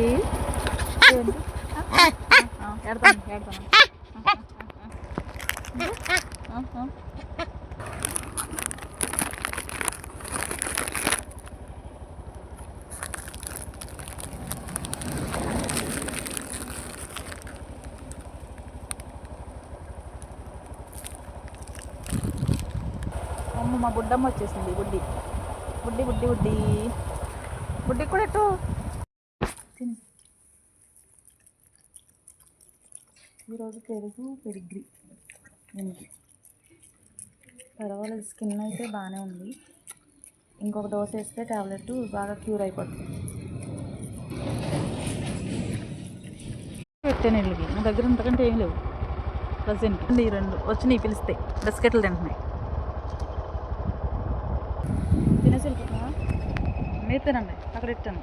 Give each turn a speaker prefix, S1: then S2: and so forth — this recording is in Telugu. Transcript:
S1: ఏంటి ఎడతాను అమ్మ మా బుడ్డమ్మ వచ్చేసింది. బుడ్డి బుడ్డి బుడ్డి బుడ్డి బుడ్డి కూడా ఎట్టు తిని. ఈరోజు పెరుగు పెడిగ్రీ పర్వాలేదు. స్కిన్ అయితే బాగానే ఉంది. ఇంకొక డోస్ వేస్తే టాబ్లెట్ బాగా క్యూర్ అయిపోతుంది. పెట్టాను వీళ్ళకి. నా దగ్గర ఇంతకంటే ఏం లేవు ప్రజెంట్. ఈ రెండు వచ్చినాయి పిలిస్తే బిస్కెట్లు తింటున్నాయి. తినేసి వెళ్ళిపోతున్నా. మీరు తినండి, అక్కడ ఇట్టాను.